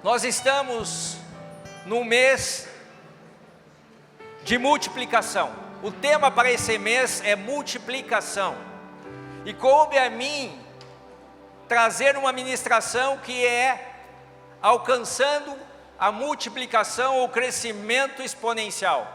Nós estamos no mês de multiplicação. O tema para esse mês é multiplicação. E coube a mim trazer uma ministração que é alcançando a multiplicação ou crescimento exponencial.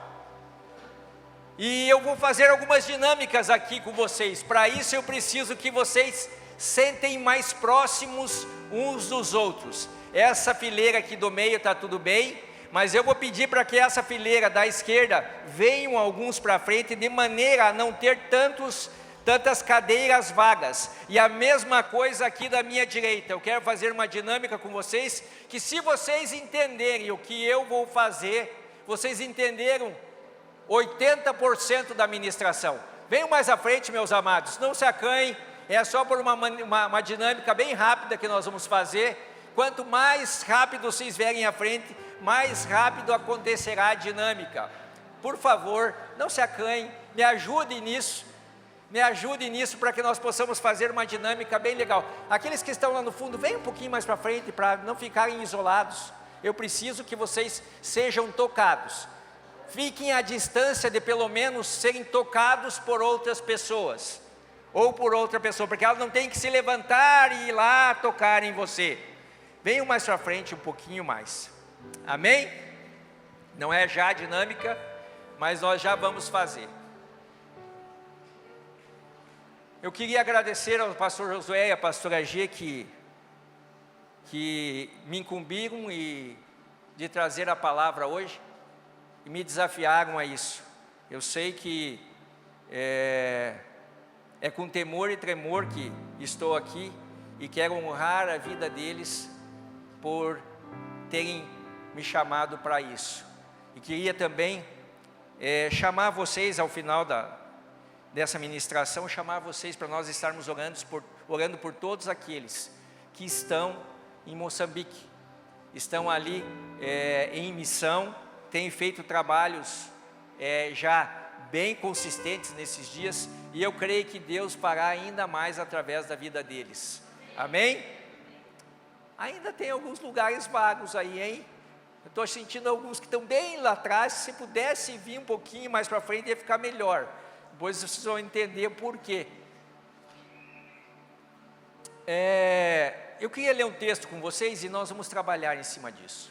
E eu vou fazer algumas dinâmicas aqui com vocês. Para isso eu preciso que vocês sentem mais próximos uns dos outros. Essa fileira aqui do meio está tudo bem, mas eu vou pedir para que essa fileira da esquerda venham alguns para frente, de maneira a não ter tantas cadeiras vagas. E a mesma coisa aqui da minha direita. Eu quero fazer uma dinâmica com vocês, que se vocês entenderem o que eu vou fazer, vocês entenderam 80% da ministração. Venham mais à frente, meus amados, não se acanhem, é só por uma dinâmica bem rápida que nós vamos fazer. Quanto mais rápido vocês vierem à frente, mais rápido acontecerá a dinâmica. Por favor, não se acanhem, me ajudem nisso para que nós possamos fazer uma dinâmica bem legal. Aqueles que estão lá no fundo, venham um pouquinho mais para frente para não ficarem isolados. Eu preciso que vocês sejam tocados. Fiquem à distância de pelo menos serem tocados por outras pessoas, ou por outra pessoa, porque ela não tem que se levantar e ir lá tocar em você. Venham mais para frente um pouquinho mais. Amém? Não é já a dinâmica, mas nós já vamos fazer. Eu queria agradecer ao pastor Josué e à pastora G que me incumbiram de trazer a palavra hoje e me desafiaram a isso. Eu sei que é com temor e tremor que estou aqui e quero honrar a vida deles por terem me chamado para isso. E queria também chamar vocês ao final dessa ministração, chamar vocês para nós estarmos orando por todos aqueles que estão em Moçambique, estão ali em missão, têm feito trabalhos já bem consistentes nesses dias, e eu creio que Deus fará ainda mais através da vida deles. Amém? Ainda tem alguns lugares vagos aí, hein? Eu estou sentindo alguns que estão bem lá atrás. Se pudesse vir um pouquinho mais para frente, ia ficar melhor. Depois vocês vão entender por quê. Eu queria ler um texto com vocês e nós vamos trabalhar em cima disso.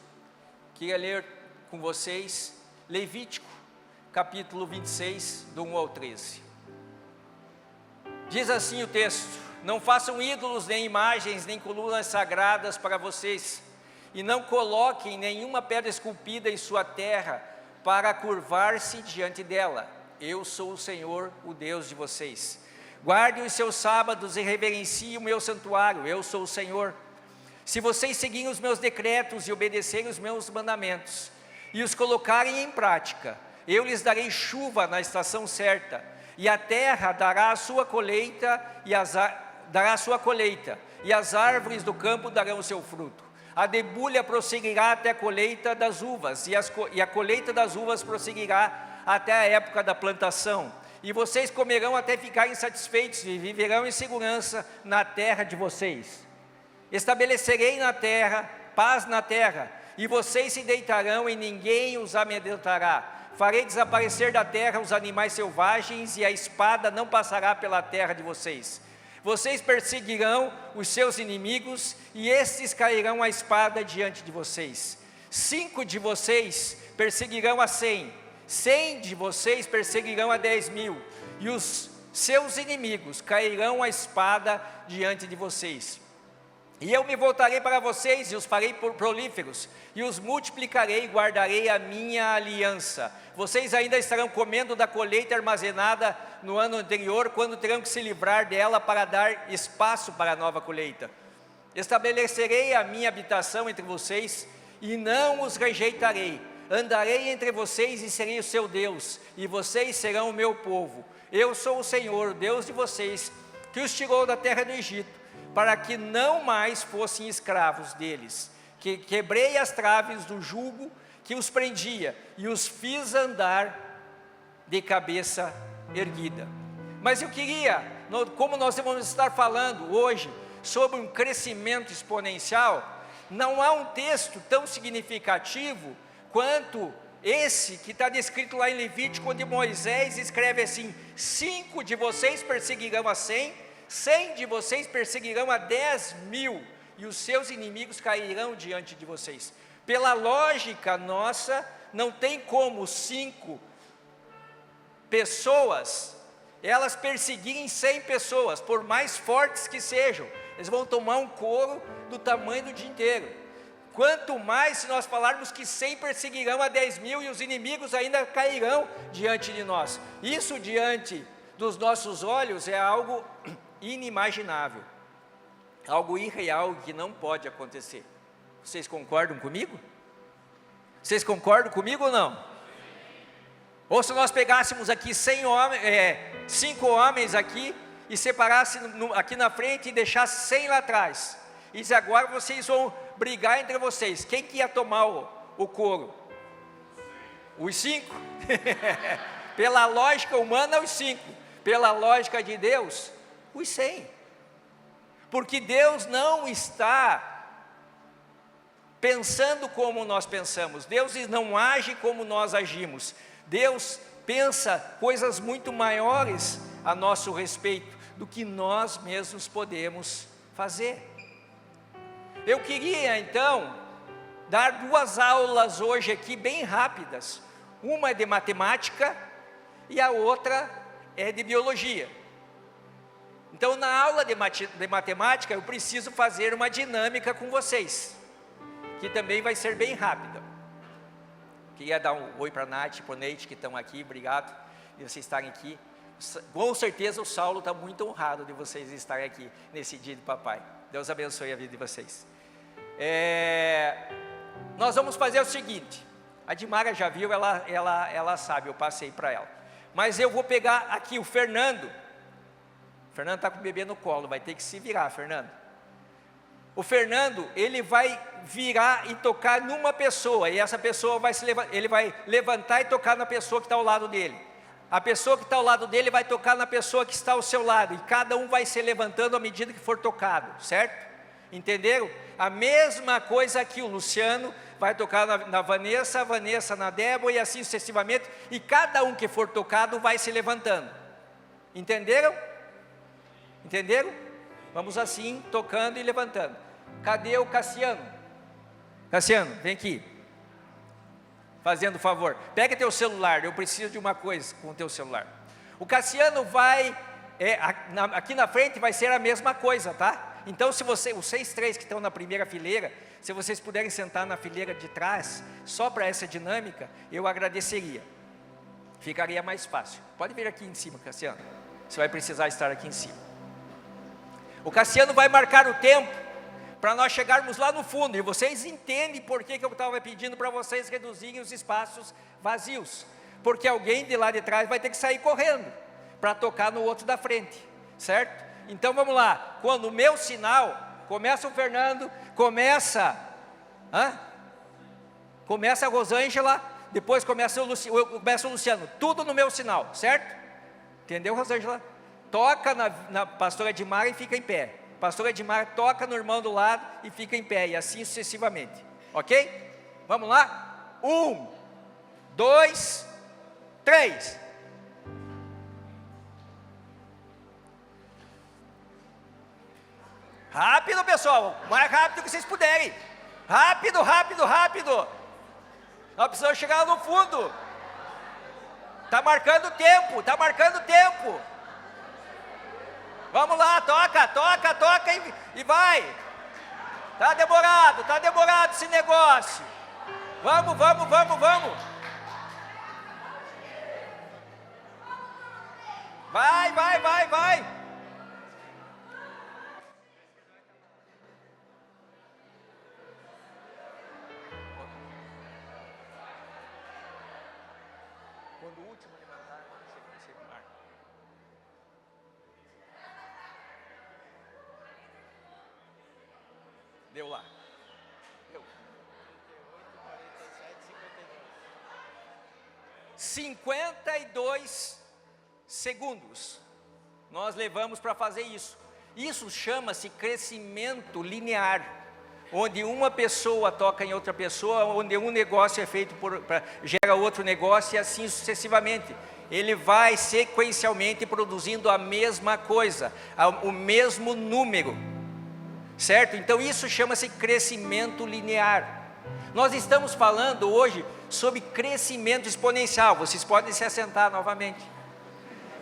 Queria ler com vocês Levítico, capítulo 26, do 1 ao 13. Diz assim o texto: não façam ídolos, nem imagens, nem colunas sagradas para vocês, e não coloquem nenhuma pedra esculpida em sua terra, para curvar-se diante dela. Eu sou o Senhor, o Deus de vocês. Guardem os seus sábados e reverenciem o meu santuário. Eu sou o Senhor. Se vocês seguirem os meus decretos e obedecerem os meus mandamentos, e os colocarem em prática, eu lhes darei chuva na estação certa, e a terra dará a sua colheita, e as árvores do campo darão o seu fruto. A debulha prosseguirá até a colheita das uvas, e a colheita das uvas prosseguirá até a época da plantação. E vocês comerão até ficarem satisfeitos, e viverão em segurança na terra de vocês. Estabelecerei na terra paz na terra, e vocês se deitarão e ninguém os amedrontará. Farei desaparecer da terra os animais selvagens, e a espada não passará pela terra de vocês. Vocês perseguirão os seus inimigos, e estes cairão à espada diante de vocês. 5 de vocês perseguirão a 100, 100 de vocês perseguirão a 10.000, e os seus inimigos cairão à espada diante de vocês. E eu me voltarei para vocês e os farei prolíferos, e os multiplicarei e guardarei a minha aliança. Vocês ainda estarão comendo da colheita armazenada no ano anterior, quando terão que se livrar dela para dar espaço para a nova colheita. Estabelecerei a minha habitação entre vocês e não os rejeitarei. Andarei entre vocês e serei o seu Deus, e vocês serão o meu povo. Eu sou o Senhor, o Deus de vocês, que os tirou da terra do Egito, para que não mais fossem escravos deles, que quebrei as traves do jugo que os prendia, e os fiz andar de cabeça erguida. Mas eu queria, como nós vamos estar falando hoje sobre um crescimento exponencial, Não há um texto tão significativo quanto esse que está descrito lá em Levítico, onde Moisés escreve assim: 5 de vocês perseguirão a 100, 100 de vocês perseguirão a 10.000, e os seus inimigos cairão diante de vocês. Pela lógica nossa, não tem como 5 pessoas, elas perseguirem 100 pessoas, por mais fortes que sejam, eles vão tomar um couro do tamanho do dia inteiro. Quanto mais se nós falarmos que 100 perseguirão a 10.000 e os inimigos ainda cairão diante de nós. Isso diante dos nossos olhos é algo inimaginável, algo irreal que não pode acontecer. Vocês concordam comigo? Vocês concordam comigo ou não? Ou se nós pegássemos aqui 5 homens aqui e separassem aqui na frente e deixassem 100 lá atrás, e diz: agora vocês vão brigar entre vocês, quem que ia tomar o couro? Os 5? Pela lógica humana, os 5. Pela lógica de Deus, os 100. Porque Deus não está pensando como nós pensamos, Deus não age como nós agimos. Deus pensa coisas muito maiores a nosso respeito do que nós mesmos podemos fazer. Eu queria então dar 2 aulas hoje aqui bem rápidas. Uma é de matemática e a outra é de biologia. Então, na aula de matemática, eu preciso fazer uma dinâmica com vocês, que também vai ser bem rápida. Queria dar um oi para a Nath, para o Neite, que estão aqui, obrigado de vocês estarem aqui. Com certeza o Saulo está muito honrado de vocês estarem aqui nesse dia de papai. Deus abençoe a vida de vocês. Nós vamos fazer o seguinte: a Dimara já viu, ela sabe, eu passei para ela. Mas eu vou pegar aqui o Fernando. O Fernando está com o bebê no colo, vai ter que se virar, Fernando. O Fernando, ele vai virar e tocar numa pessoa, e essa pessoa ele vai levantar e tocar na pessoa que está ao lado dele. A pessoa que está ao lado dele vai tocar na pessoa que está ao seu lado, e cada um vai se levantando à medida que for tocado, certo? Entenderam? A mesma coisa aqui, o Luciano vai tocar na Vanessa, a Vanessa na Débora, e assim sucessivamente, e cada um que for tocado vai se levantando. Entenderam? Entenderam? Vamos assim, tocando e levantando. Cadê o Cassiano? Cassiano, vem aqui. Fazendo favor, pega teu celular, eu preciso de uma coisa com o teu celular. O Cassiano vai, aqui na frente vai ser a mesma coisa, tá? Então, se vocês 3 que estão na primeira fileira, se vocês puderem sentar na fileira de trás, só para essa dinâmica, eu agradeceria. Ficaria mais fácil. Pode vir aqui em cima, Cassiano. Você vai precisar estar aqui em cima. O Cassiano vai marcar o tempo para nós chegarmos lá no fundo, e vocês entendem por que eu estava pedindo para vocês reduzirem os espaços vazios, porque alguém de lá de trás vai ter que sair correndo, para tocar no outro da frente, certo? Então vamos lá, quando o meu sinal, começa o Fernando, começa a Rosângela, depois começa o Luciano, tudo no meu sinal, certo? Entendeu, Rosângela? Toca na pastora Edmar e fica em pé. Pastora Edmar toca no irmão do lado e fica em pé, e assim sucessivamente, ok? Vamos lá? 1, 2, 3. Rápido, pessoal, mais rápido que vocês puderem. Rápido, rápido, rápido. Nós precisamos chegar lá no fundo. Está marcando tempo, está marcando tempo. Vamos lá, toca, toca, toca e vai. Está demorado esse negócio. Vamos, vamos, vamos, vamos. Vai, vai, vai, vai. Quando o último levantar, você marca. Deu lá. Deu. 52 segundos nós levamos para fazer isso. Isso chama-se crescimento linear. onde uma pessoa toca em outra pessoa, onde um negócio é feito gera outro negócio e assim sucessivamente. Ele vai sequencialmente produzindo a mesma coisa, o mesmo número, certo? Então isso chama-se crescimento linear. Nós estamos falando hoje sobre crescimento exponencial. Vocês podem se assentar novamente.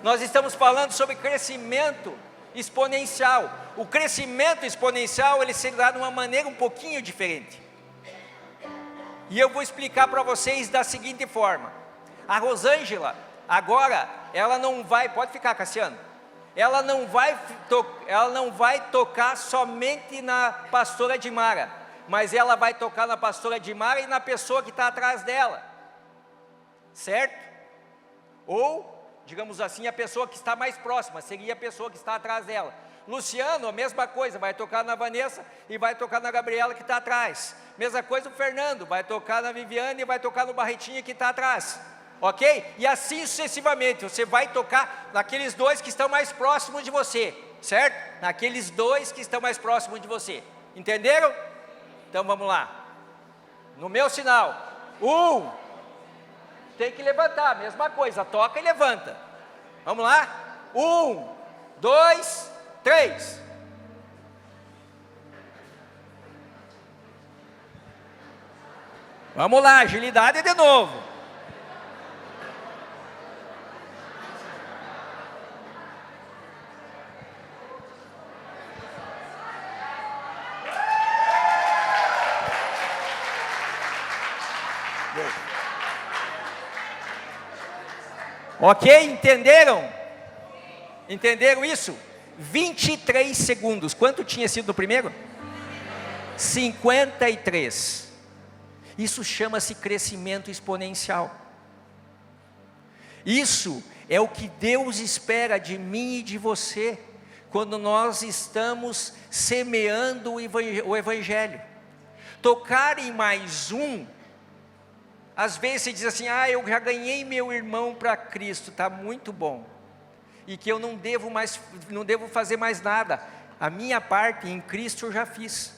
Nós estamos falando sobre crescimento exponencial. O crescimento exponencial, ele se dá de uma maneira um pouquinho diferente. E eu vou explicar para vocês da seguinte forma. A Rosângela, agora, ela não vai, pode ficar, Cassiano, ela não vai tocar somente na pastora Dimara, mas ela vai tocar na pastora Dimara e na pessoa que está atrás dela, certo? Ou, digamos assim, a pessoa que está mais próxima, seria a pessoa que está atrás dela. Luciano, a mesma coisa, vai tocar na Vanessa e vai tocar na Gabriela que está atrás. Mesma coisa o Fernando, vai tocar na Viviane e vai tocar no Barretinha que está atrás. Ok? E assim sucessivamente, você vai tocar naqueles dois que estão mais próximos de você, certo? Naqueles dois que estão mais próximos de você. Entenderam? Então vamos lá. No meu sinal, tem que levantar, mesma coisa, toca e levanta. Vamos lá? 1, 2, 3. Vamos lá, agilidade de novo. Ok? Entenderam? Entenderam isso? 23 segundos. Quanto tinha sido no primeiro? 53. Isso chama-se crescimento exponencial. Isso é o que Deus espera de mim e de você, quando nós estamos semeando o Evangelho. Tocar em mais um, às vezes você diz assim, eu já ganhei meu irmão para Cristo, está muito bom, e que eu não devo fazer mais nada, a minha parte em Cristo eu já fiz.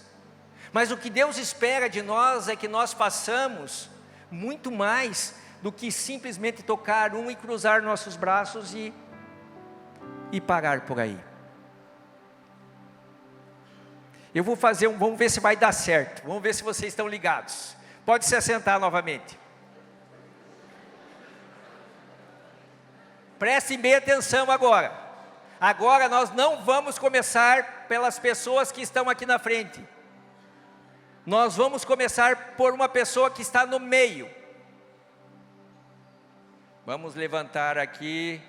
Mas o que Deus espera de nós é que nós façamos muito mais do que simplesmente tocar um e cruzar nossos braços e parar por aí. Vamos ver se vai dar certo, vamos ver se vocês estão ligados. Pode se assentar novamente. Prestem bem atenção agora. Agora nós não vamos começar pelas pessoas que estão aqui na frente. Nós vamos começar por uma pessoa que está no meio. Vamos levantar aqui.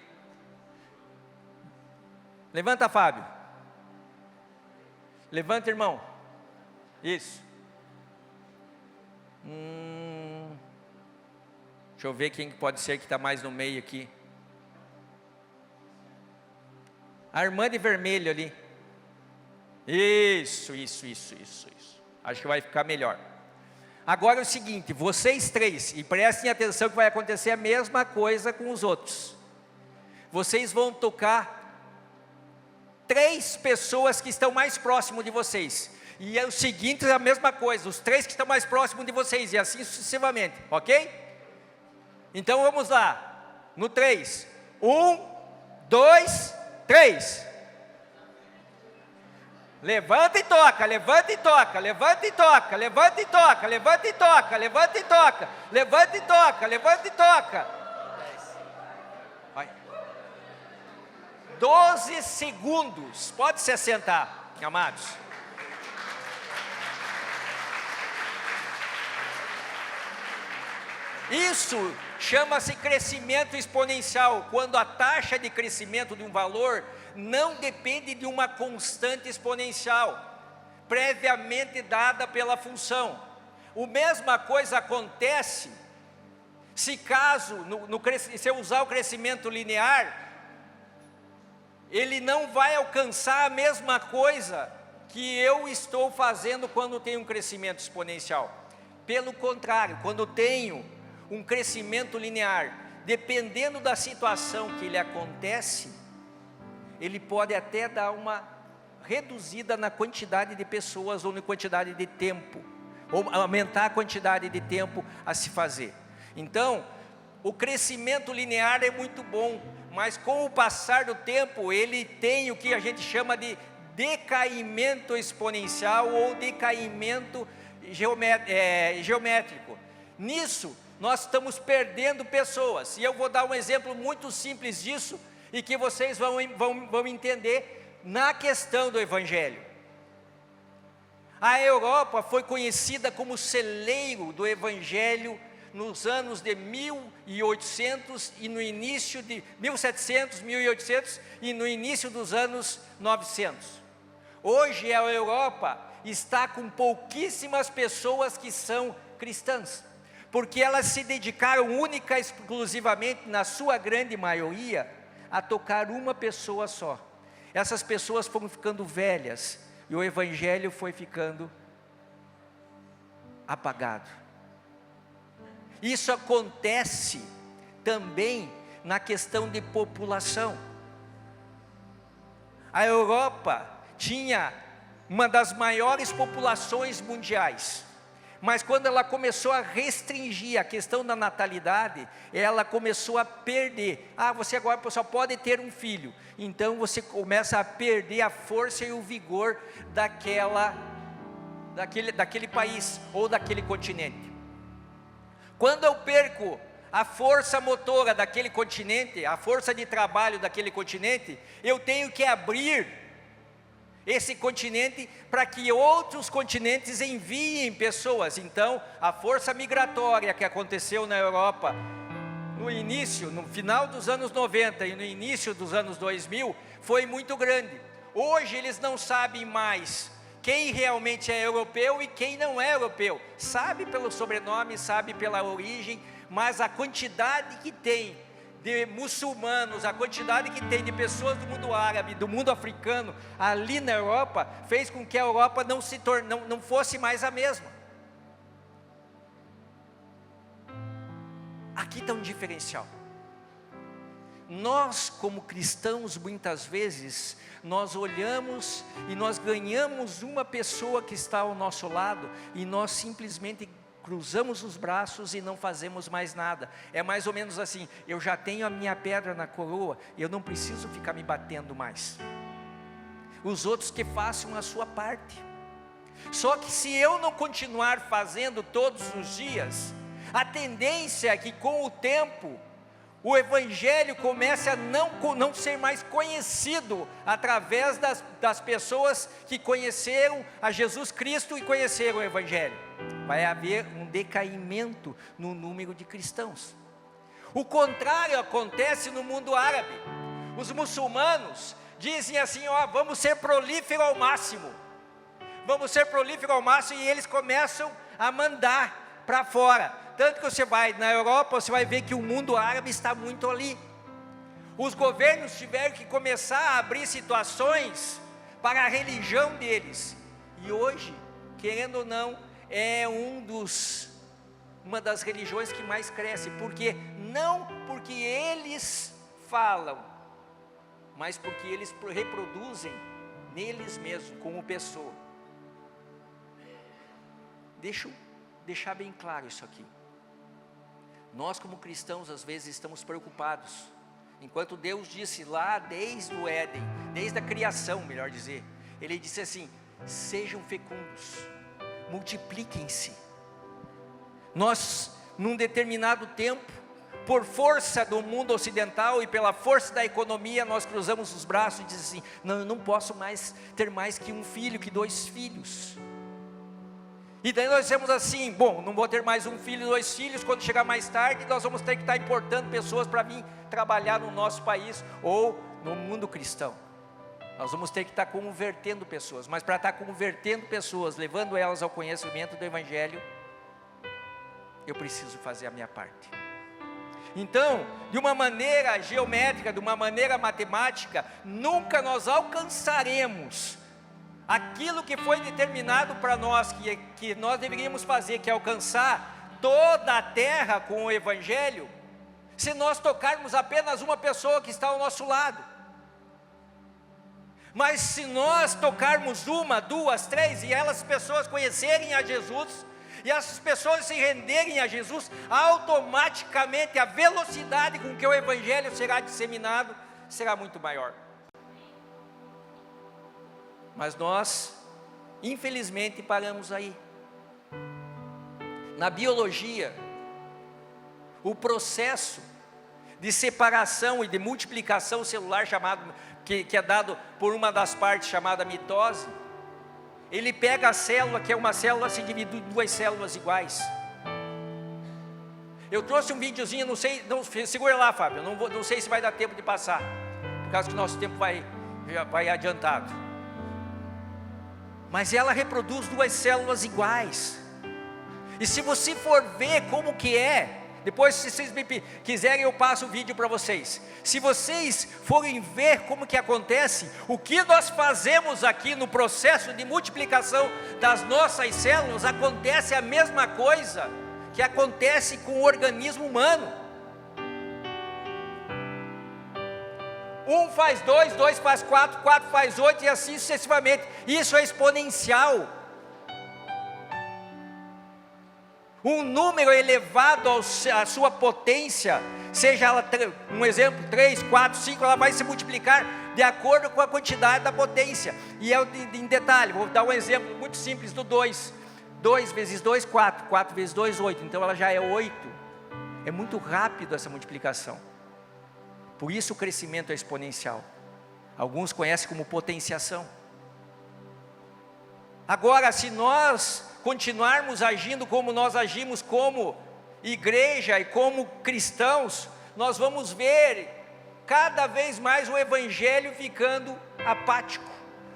Levanta, Fábio. Levanta, irmão. Isso. Deixa eu ver quem pode ser que está mais no meio aqui. A irmã de vermelho ali. Isso. Acho que vai ficar melhor. Agora é o seguinte, vocês três, e prestem atenção que vai acontecer a mesma coisa com os outros. Vocês vão tocar 3 pessoas que estão mais próximo de vocês. E é o seguinte, é a mesma coisa, os 3 que estão mais próximos de vocês, e assim sucessivamente, ok? Então vamos lá, no 3. 1, 2, 3. Levanta e toca, levanta e toca, levanta e toca, levanta e toca, levanta e toca, levanta e toca, levanta e toca, levanta e toca. Vai. 12 segundos, pode se assentar, amados. Isso chama-se crescimento exponencial, quando a taxa de crescimento de um valor não depende de uma constante exponencial, previamente dada pela função. A mesma coisa acontece, se eu usar o crescimento linear, ele não vai alcançar a mesma coisa que eu estou fazendo quando tenho um crescimento exponencial. Pelo contrário, quando tenho um crescimento linear, dependendo da situação que ele acontece, ele pode até dar uma reduzida na quantidade de pessoas ou na quantidade de tempo, ou aumentar a quantidade de tempo a se fazer. Então, o crescimento linear é muito bom, mas com o passar do tempo, ele tem o que a gente chama de decaimento exponencial ou decaimento geométrico. Nisso, nós estamos perdendo pessoas, e eu vou dar um exemplo muito simples disso, e que vocês vão entender na questão do Evangelho. A Europa foi conhecida como celeiro do Evangelho nos anos de 1800 e no início de 1700, 1800 e no início dos anos 900. Hoje a Europa está com pouquíssimas pessoas que são cristãs, porque elas se dedicaram única e exclusivamente, na sua grande maioria, a tocar uma pessoa só. Essas pessoas foram ficando velhas e o Evangelho foi ficando apagado. Isso acontece também na questão de população. A Europa tinha uma das maiores populações mundiais, mas quando ela começou a restringir a questão da natalidade, ela começou a perder. Você agora só pode ter um filho. Então você começa a perder a força e o vigor daquele país ou daquele continente. Quando eu perco a força motora daquele continente, a força de trabalho daquele continente, eu tenho que abrir esse continente para que outros continentes enviem pessoas. Então, a força migratória que aconteceu na Europa no final dos anos 90 e no início dos anos 2000, foi muito grande. Hoje eles não sabem mais quem realmente é europeu e quem não é europeu. Sabe pelo sobrenome, sabe pela origem, mas a quantidade que tem de muçulmanos, a quantidade que tem de pessoas do mundo árabe, do mundo africano, ali na Europa, fez com que a Europa não fosse mais a mesma. Aqui está um diferencial. Nós, como cristãos, muitas vezes, nós olhamos e nós ganhamos uma pessoa que está ao nosso lado, e nós simplesmente cruzamos os braços e não fazemos mais nada. É mais ou menos assim: eu já tenho a minha pedra na coroa, eu não preciso ficar me batendo mais. Os outros que façam a sua parte. Só que se eu não continuar fazendo todos os dias, a tendência é que com o tempo, o Evangelho comece a não ser mais conhecido através das pessoas que conheceram a Jesus Cristo e conheceram o Evangelho. Vai haver um decaimento no número de cristãos. O contrário acontece no mundo árabe. Os muçulmanos dizem assim: vamos ser prolíferos ao máximo. Vamos ser prolíferos ao máximo, e eles começam a mandar para fora. Tanto que você vai na Europa, você vai ver que o mundo árabe está muito ali. Os governos tiveram que começar a abrir situações para a religião deles. E hoje, querendo ou não, é uma das religiões que mais cresce. Porque não porque eles falam, mas porque eles reproduzem neles mesmos, como pessoa. Deixa eu deixar bem claro isso aqui. Nós, como cristãos, às vezes estamos preocupados, enquanto Deus disse lá desde o Éden, desde a criação, melhor dizer, Ele disse assim: sejam fecundos, multipliquem-se. Nós, num determinado tempo, por força do mundo ocidental e pela força da economia, nós cruzamos os braços e dizemos assim: não, eu não posso mais ter mais que um filho, que 2 filhos. E daí nós dizemos assim: bom, não vou ter mais um filho, 2 filhos, quando chegar mais tarde, nós vamos ter que estar importando pessoas para vir trabalhar no nosso país, ou no mundo cristão. Nós vamos ter que estar convertendo pessoas, mas para estar convertendo pessoas, levando elas ao conhecimento do Evangelho, eu preciso fazer a minha parte. Então, de uma maneira geométrica, de uma maneira matemática, nunca nós alcançaremos aquilo que foi determinado para nós, que nós deveríamos fazer, que é alcançar toda a terra com o Evangelho, se nós tocarmos apenas uma pessoa que está ao nosso lado. Mas se nós tocarmos uma, duas, três, e elas pessoas conhecerem a Jesus, e essas pessoas se renderem a Jesus, automaticamente a velocidade com que o Evangelho será disseminado será muito maior. Mas nós, infelizmente, paramos aí. Na biologia, o processo de separação e de multiplicação celular que é dado por uma das partes chamada mitose, ele pega a célula, que é uma célula, se divide em duas células iguais. Eu trouxe um videozinho, segura lá, Fábio, não sei se vai dar tempo de passar, por causa que o nosso tempo já vai adiantado. Mas ela reproduz duas células iguais. E se você for ver como que é, depois, se vocês quiserem, eu passo o vídeo para vocês. Se vocês forem ver como que acontece, o que nós fazemos aqui no processo de multiplicação das nossas células, acontece a mesma coisa que acontece com o organismo humano. 1 faz 2, 2 faz 4, 4 faz 8 e assim sucessivamente. Isso é exponencial. Um número elevado à sua potência, seja ela, um exemplo, 3, 4, 5, ela vai se multiplicar de acordo com a quantidade da potência. E em detalhe, vou dar um exemplo muito simples do 2. 2 vezes 2, 4. 4 vezes 2, 8. Então ela já é 8. É muito rápido essa multiplicação. Por isso o crescimento é exponencial. Alguns conhecem como potenciação. Agora, se nós continuarmos agindo como nós agimos como igreja e como cristãos, nós vamos ver cada vez mais o Evangelho ficando apático,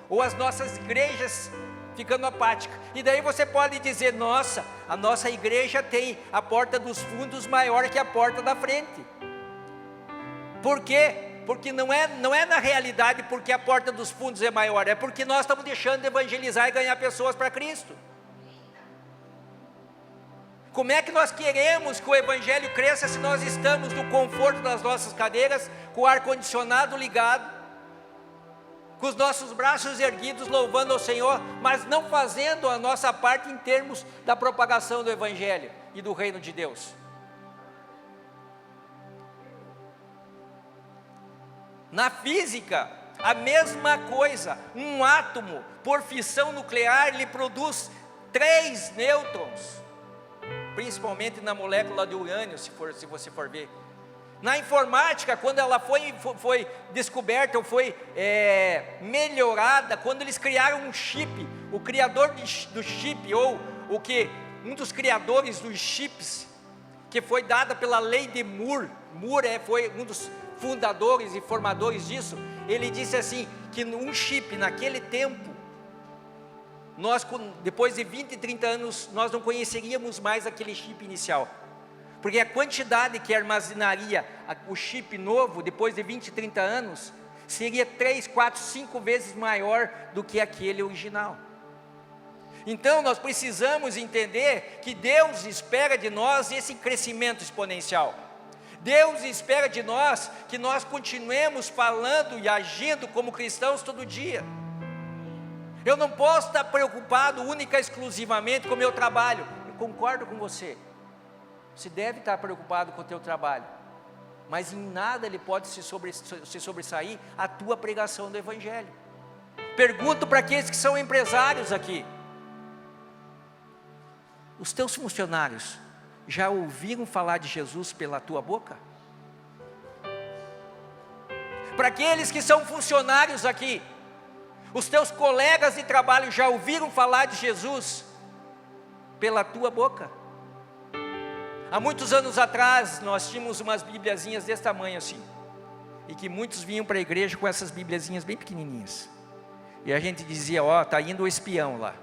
ou as nossas igrejas ficando apáticas. E daí você pode dizer: nossa, a nossa igreja tem a porta dos fundos maior que a porta da frente. Por quê? Porque não é na realidade porque a porta dos fundos é maior, é porque nós estamos deixando de evangelizar e ganhar pessoas para Cristo. Como é que nós queremos que o Evangelho cresça se nós estamos no conforto das nossas cadeiras, com o ar-condicionado ligado, com os nossos braços erguidos louvando ao Senhor, mas não fazendo a nossa parte em termos da propagação do Evangelho e do reino de Deus? Na física, a mesma coisa. Um átomo, por fissão nuclear, ele produz 3 nêutrons, principalmente na molécula de urânio, se você for ver. Na informática, quando ela foi descoberta, ou foi melhorada, quando eles criaram um chip, o criador do chip, ou um dos criadores dos chips, que foi dada pela lei de Moore, foi um dos fundadores e formadores disso. Ele disse assim, que um chip naquele tempo, nós depois de 20, 30 anos, nós não conheceríamos mais aquele chip inicial, porque a quantidade que armazenaria o chip novo, depois de 20, 30 anos, seria 3, 4, 5 vezes maior do que aquele original. Então nós precisamos entender que Deus espera de nós esse crescimento exponencial. Deus espera de nós que nós continuemos falando e agindo como cristãos todo dia. Eu não posso estar preocupado única e exclusivamente com o meu trabalho. Eu concordo com você. Você deve estar preocupado com o teu trabalho, mas em nada ele pode se sobressair a tua pregação do Evangelho. Pergunto para aqueles que são empresários aqui: os teus funcionários já ouviram falar de Jesus pela tua boca? Para aqueles que são funcionários aqui, os teus colegas de trabalho já ouviram falar de Jesus pela tua boca? Há muitos anos atrás, nós tínhamos umas bibliazinhas desse tamanho assim, e que muitos vinham para a igreja com essas bibliazinhas bem pequenininhas, e a gente dizia: ó, está indo o espião lá,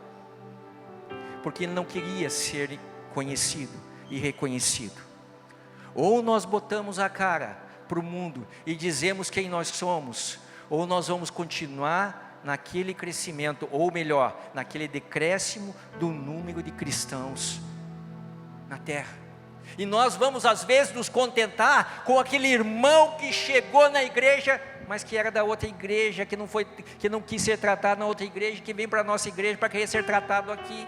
porque ele não queria ser conhecido e reconhecido. Ou nós botamos a cara para o mundo e dizemos quem nós somos, ou nós vamos continuar naquele crescimento, ou melhor, naquele decréscimo do número de cristãos na terra. E nós vamos às vezes nos contentar com aquele irmão que chegou na igreja mas que era da outra igreja, que não quis ser tratado na outra igreja, que vem para a nossa igreja para querer ser tratado aqui,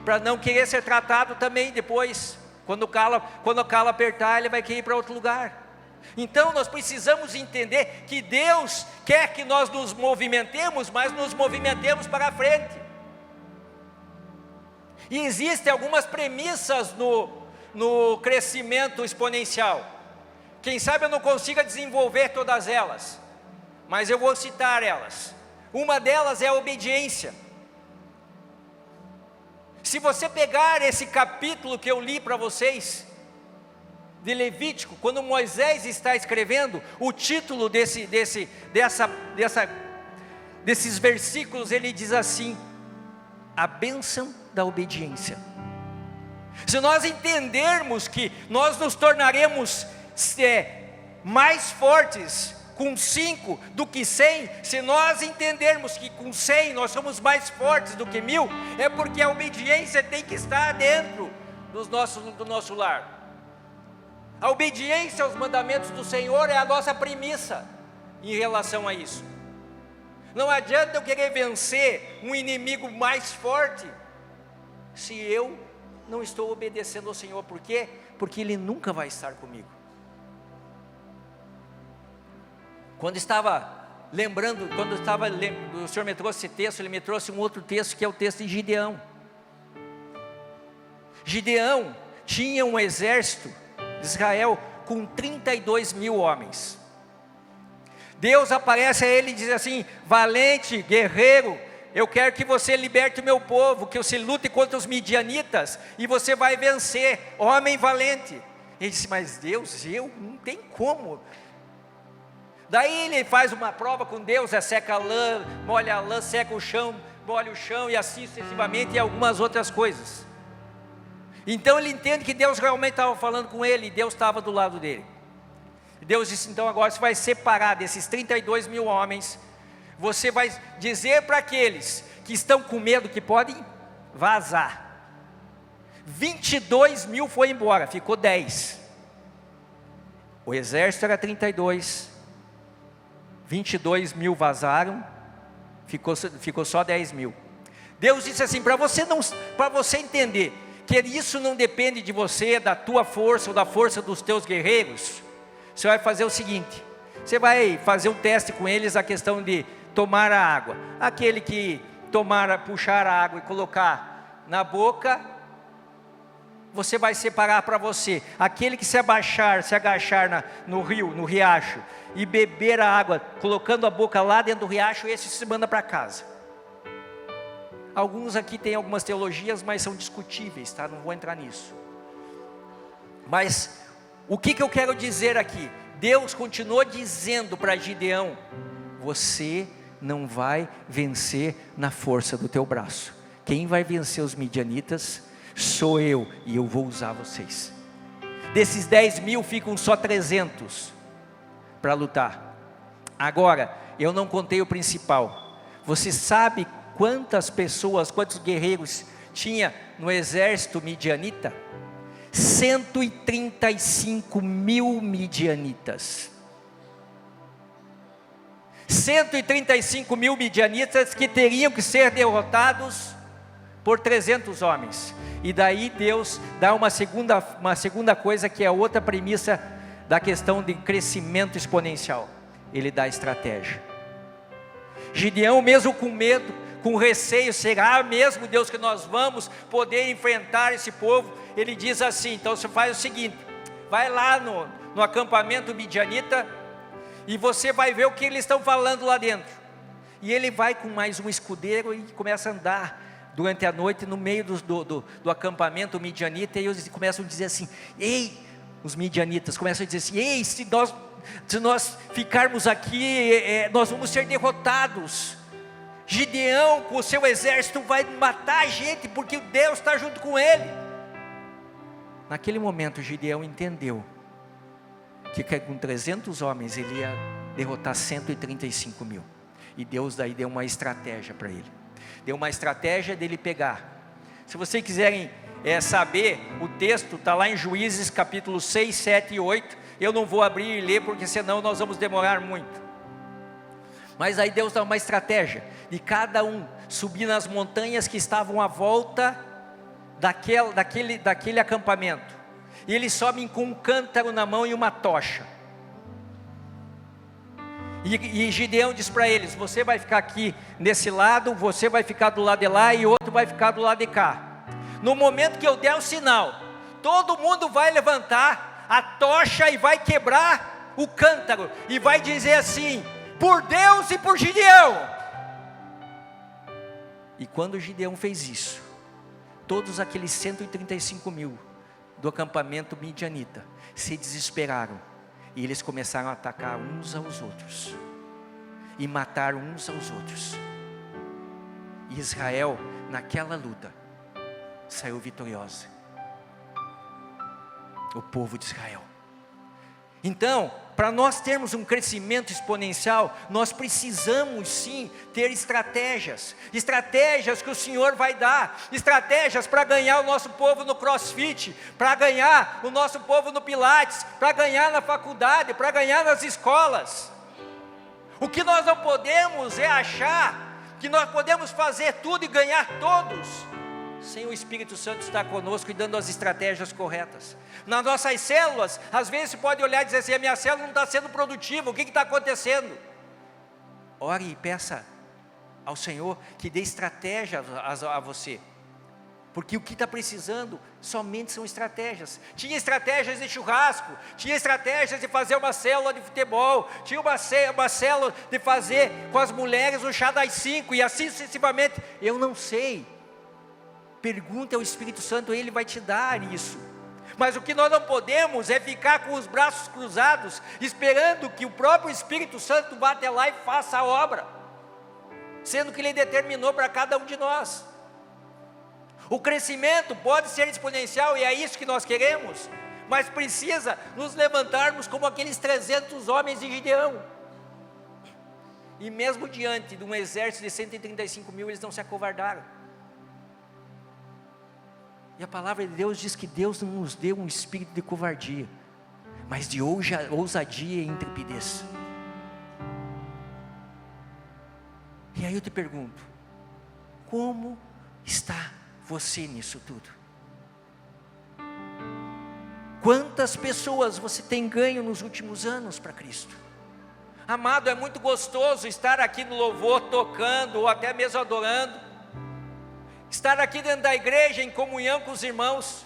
para não querer ser tratado também depois, quando o calo apertar, ele vai querer ir para outro lugar. Então nós precisamos entender que Deus quer que nós nos movimentemos, mas nos movimentemos para a frente. E existem algumas premissas no crescimento exponencial. Quem sabe eu não consiga desenvolver todas elas, mas eu vou citar elas. Uma delas é a obediência. Se você pegar esse capítulo que eu li para vocês, de Levítico, quando Moisés está escrevendo, o título desses versículos, ele diz assim: a bênção da obediência. Se nós entendermos que nós nos tornaremos mais fortes com 5 do que 100, se nós entendermos que com 100 nós somos mais fortes do que 1000, é porque a obediência tem que estar dentro do nosso lar. A obediência aos mandamentos do Senhor é a nossa premissa em relação a isso. Não adianta eu querer vencer um inimigo mais forte se eu não estou obedecendo ao Senhor. Por quê? Porque Ele nunca vai estar comigo. Quando o Senhor me trouxe esse texto, Ele me trouxe um outro texto, que é o texto de Gideão. Gideão tinha um exército de Israel com 32 mil homens. Deus aparece a ele e diz assim: valente, guerreiro, eu quero que você liberte o meu povo, que você lute contra os midianitas, e você vai vencer, homem valente. Ele disse: mas Deus, não tem como. Daí ele faz uma prova com Deus, seca a lã, molha a lã, seca o chão, molha o chão, e assim sucessivamente, e algumas outras coisas. Então ele entende que Deus realmente estava falando com ele, e Deus estava do lado dele. E Deus disse: então agora você vai separar desses 32 mil homens, você vai dizer para aqueles que estão com medo que podem vazar. 22 mil foi embora, ficou 10. O exército era 32, 22 mil vazaram, ficou só 10 mil. Deus disse assim: para você entender que isso não depende de você, da tua força ou da força dos teus guerreiros, você vai fazer o seguinte: você vai fazer um teste com eles, a questão de tomar a água. Aquele que puxar a água e colocar na boca, você vai separar para você. Aquele que se agachar no rio, no riacho, e beber a água, colocando a boca lá dentro do riacho, esse se manda para casa. Alguns aqui têm algumas teologias, mas são discutíveis, tá? Não vou entrar nisso. Mas o que eu quero dizer aqui? Deus continuou dizendo para Gideão: você não vai vencer na força do teu braço. Quem vai vencer os midianitas sou eu, e eu vou usar vocês. Desses 10 mil ficam só 300 para lutar. Agora, eu não contei o principal. Você sabe quantos guerreiros tinha no exército midianita? 135 mil midianitas. 135 mil midianitas que teriam que ser derrotados por 300 homens. E daí Deus dá uma segunda coisa, que é outra premissa da questão de crescimento exponencial. Ele dá estratégia. Gideão, mesmo com medo, com receio, será mesmo, Deus, que nós vamos poder enfrentar esse povo? Ele diz assim: então você faz o seguinte, vai lá no acampamento midianita, e você vai ver o que eles estão falando lá dentro. E ele vai com mais um escudeiro e começa a andar durante a noite no meio do acampamento midianita, e eles começam a dizer assim: ei, os midianitas começam a dizer assim: ei, se nós ficarmos aqui, nós vamos ser derrotados. Gideão com o seu exército vai matar a gente, porque Deus está junto com ele. Naquele momento Gideão entendeu que com 300 homens ele ia derrotar 135 mil. E Deus daí deu uma estratégia para ele. Deu uma estratégia dele pegar. Se vocês quiserem saber, o texto está lá em Juízes capítulo 6, 7 e 8. eu não vou abrir e ler, porque senão nós vamos demorar muito. Mas aí Deus dá uma estratégia, de cada um subir nas montanhas que estavam à volta daquele acampamento, e eles sobem com um cântaro na mão e uma tocha, e Gideão diz para eles: você vai ficar aqui nesse lado, você vai ficar do lado de lá, e outro vai ficar do lado de cá. No momento que eu der o sinal, todo mundo vai levantar a tocha e vai quebrar o cântaro, e vai dizer assim: por Deus e por Gideão. E quando Gideão fez isso, todos aqueles 135.000 do acampamento midianita se desesperaram, e eles começaram a atacar uns aos outros, e matar uns aos outros. E Israel, naquela luta, saiu vitoriosa. O povo de Israel. Então, para nós termos um crescimento exponencial, nós precisamos sim ter estratégias que o Senhor vai dar, estratégias para ganhar o nosso povo no CrossFit, para ganhar o nosso povo no Pilates, para ganhar na faculdade, para ganhar nas escolas. O que nós não podemos é achar que nós podemos fazer tudo e ganhar todos, sem o Espírito Santo estar conosco e dando as estratégias corretas. Nas nossas células, às vezes você pode olhar e dizer assim: a minha célula não está sendo produtiva, o que está acontecendo? Ore e peça ao Senhor que dê estratégias a você, porque o que está precisando somente são estratégias. Tinha estratégias de churrasco, tinha estratégias de fazer uma célula de futebol, tinha uma célula de fazer com as mulheres o chá das 5, e assim sucessivamente. Eu não sei, pergunte ao Espírito Santo, Ele vai te dar isso. Mas o que nós não podemos é ficar com os braços cruzados, esperando que o próprio Espírito Santo vá até lá e faça a obra, sendo que Ele determinou para cada um de nós. O crescimento pode ser exponencial, e é isso que nós queremos, mas precisa nos levantarmos como aqueles 300 homens de Gideão. E mesmo diante de um exército de 135.000, eles não se acovardaram. E a palavra de Deus diz que Deus não nos deu um espírito de covardia, mas de ousadia e intrepidez. E aí eu te pergunto: como está você nisso tudo? Quantas pessoas você tem ganho nos últimos anos para Cristo? Amado, é muito gostoso estar aqui no louvor tocando, ou até mesmo adorando, estar aqui dentro da igreja em comunhão com os irmãos,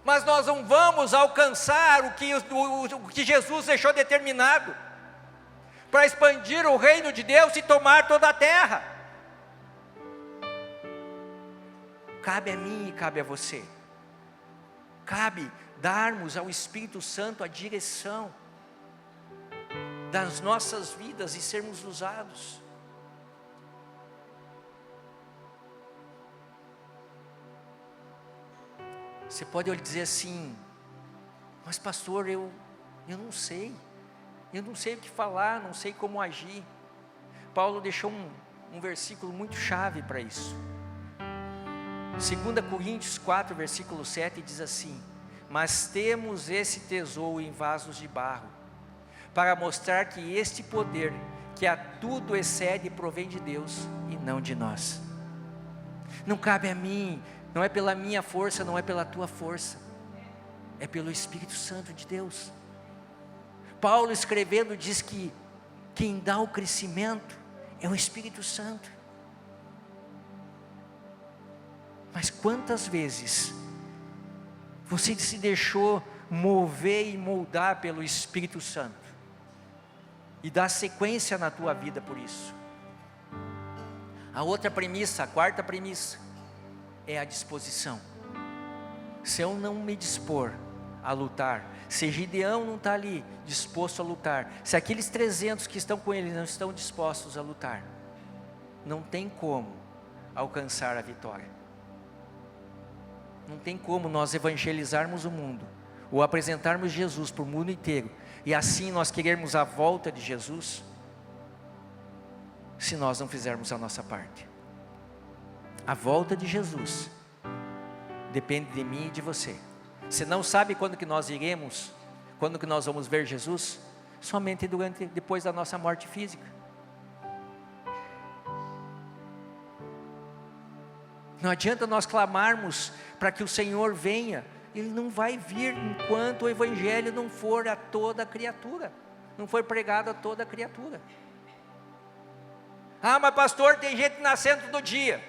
mas nós não vamos alcançar o que Jesus deixou determinado, para expandir o reino de Deus e tomar toda a terra. Cabe a mim e cabe a você, cabe darmos ao Espírito Santo a direção das nossas vidas e sermos usados. Você pode dizer assim: mas pastor, eu não sei o que falar, não sei como agir. Paulo deixou um versículo muito chave para isso. 2 Coríntios 4, versículo 7 diz assim: mas temos esse tesouro em vasos de barro, para mostrar que este poder, que a tudo excede, provém de Deus e não de nós. Não cabe a mim, não é pela minha força, não é pela tua força, é pelo Espírito Santo de Deus. Paulo escrevendo diz que quem dá o crescimento é o Espírito Santo. Mas quantas vezes você se deixou mover e moldar pelo Espírito Santo, e dar sequência na tua vida por isso? A outra premissa, a quarta premissa, é a disposição. Se eu não me dispor a lutar, se Gideão não está ali disposto a lutar, se aqueles 300 que estão com ele não estão dispostos a lutar, não tem como alcançar a vitória. Não tem como nós evangelizarmos o mundo, ou apresentarmos Jesus para o mundo inteiro, e assim nós querermos a volta de Jesus, se nós não fizermos a nossa parte. A volta de Jesus depende de mim e de você. Você não sabe quando que nós iremos, Quando que nós vamos ver Jesus? Somente depois da nossa morte física. Não adianta nós clamarmos para que o Senhor venha. Ele não vai vir enquanto o Evangelho não for a toda criatura, não for pregado a toda criatura. Ah, mas pastor, tem gente nascendo todo dia.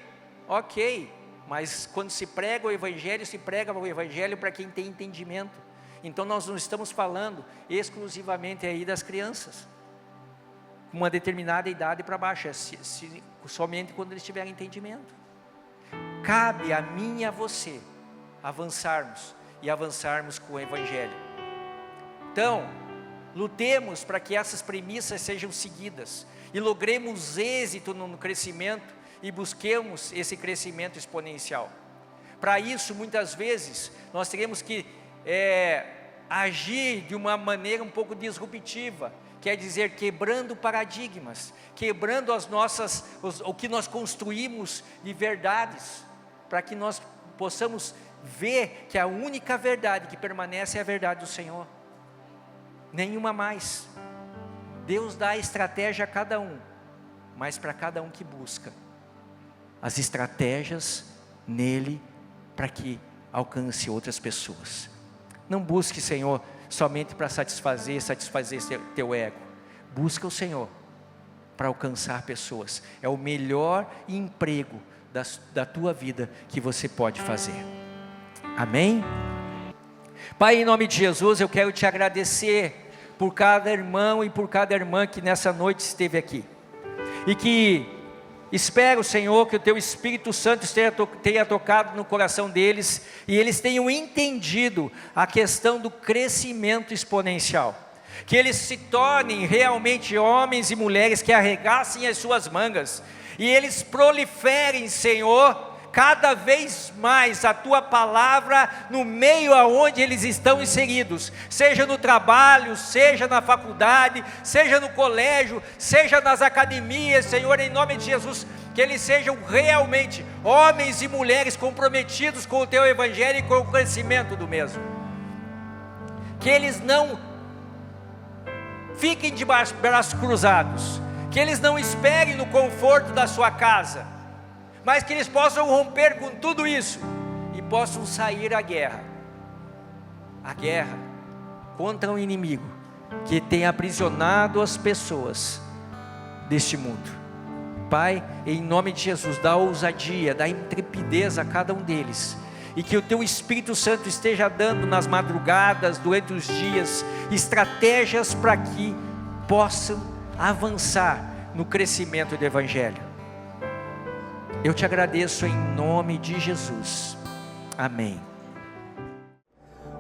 Ok, mas quando se prega o Evangelho, se prega o Evangelho para quem tem entendimento. Então nós não estamos falando exclusivamente aí das crianças, com uma determinada idade para baixo, somente quando eles tiverem entendimento. Cabe a mim e a você avançarmos com o Evangelho. Então, lutemos para que essas premissas sejam seguidas e logremos êxito no crescimento e busquemos esse crescimento exponencial. Para isso, muitas vezes, nós teremos que agir de uma maneira um pouco disruptiva, quer dizer, quebrando paradigmas, quebrando o que nós construímos de verdades, para que nós possamos ver que a única verdade que permanece é a verdade do Senhor, nenhuma mais. Deus dá a estratégia a cada um, mas para cada um que busca as estratégias nele, para que alcance outras pessoas. Não busque, Senhor, somente para satisfazer teu ego. Busca o Senhor para alcançar pessoas. É o melhor emprego da tua vida que você pode fazer. Amém? Pai, em nome de Jesus, eu quero te agradecer por cada irmão e por cada irmã que nessa noite esteve aqui. E que espero, Senhor, que o teu Espírito Santo tenha tocado no coração deles e eles tenham entendido a questão do crescimento exponencial. Que eles se tornem realmente homens e mulheres que arregassem as suas mangas e eles proliferem, Senhor, cada vez mais a tua palavra no meio aonde eles estão inseridos, seja no trabalho, seja na faculdade, seja no colégio, seja nas academias, Senhor, em nome de Jesus, que eles sejam realmente homens e mulheres comprometidos com o teu Evangelho e com o crescimento do mesmo. Que eles não fiquem de braços cruzados, que eles não esperem no conforto da sua casa, mas que eles possam romper com tudo isso e possam sair à guerra contra um inimigo que tem aprisionado as pessoas deste mundo. Pai, em nome de Jesus, dá ousadia, dá intrepidez a cada um deles, e que o teu Espírito Santo esteja dando nas madrugadas, durante os dias, estratégias para que possam avançar no crescimento do Evangelho. Eu te agradeço em nome de Jesus. Amém.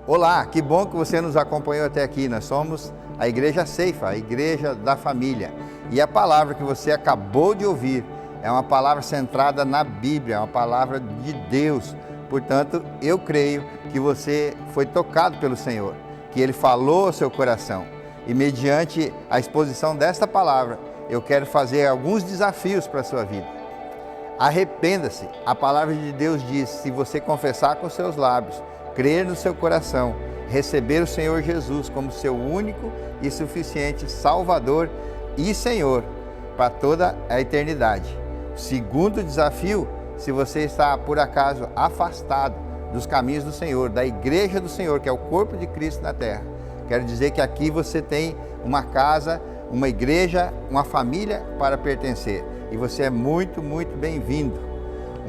Olá, que bom que você nos acompanhou até aqui. Nós somos a Igreja Ceifa, a Igreja da Família. E a palavra que você acabou de ouvir é uma palavra centrada na Bíblia, é uma palavra de Deus. Portanto, eu creio que você foi tocado pelo Senhor, que Ele falou ao seu coração. E mediante a exposição desta palavra, eu quero fazer alguns desafios para a sua vida. Arrependa-se. A palavra de Deus diz: se você confessar com seus lábios, crer no seu coração, receber o Senhor Jesus como seu único e suficiente Salvador e Senhor para toda a eternidade. Segundo desafio: se você está por acaso afastado dos caminhos do Senhor, da igreja do Senhor, que é o corpo de Cristo na terra, quero dizer que aqui você tem uma casa, uma igreja, uma família para pertencer. E você é muito, muito bem-vindo.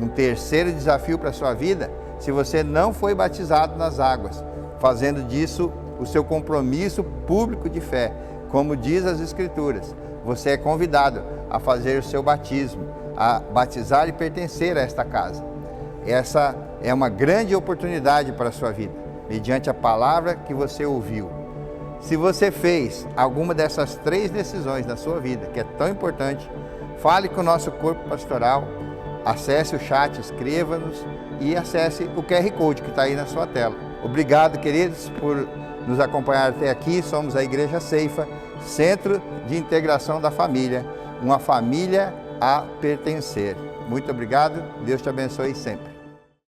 Um terceiro desafio para a sua vida: se você não foi batizado nas águas, fazendo disso o seu compromisso público de fé, como diz as Escrituras, você é convidado a fazer o seu batismo, a batizar e pertencer a esta casa. Essa é uma grande oportunidade para a sua vida, mediante a palavra que você ouviu. Se você fez alguma dessas 3 decisões na sua vida, que é tão importante, fale com o nosso corpo pastoral, acesse o chat, escreva-nos e acesse o QR Code que está aí na sua tela. Obrigado, queridos, por nos acompanhar até aqui. Somos a Igreja Ceifa, Centro de Integração da Família, uma família a pertencer. Muito obrigado, Deus te abençoe sempre.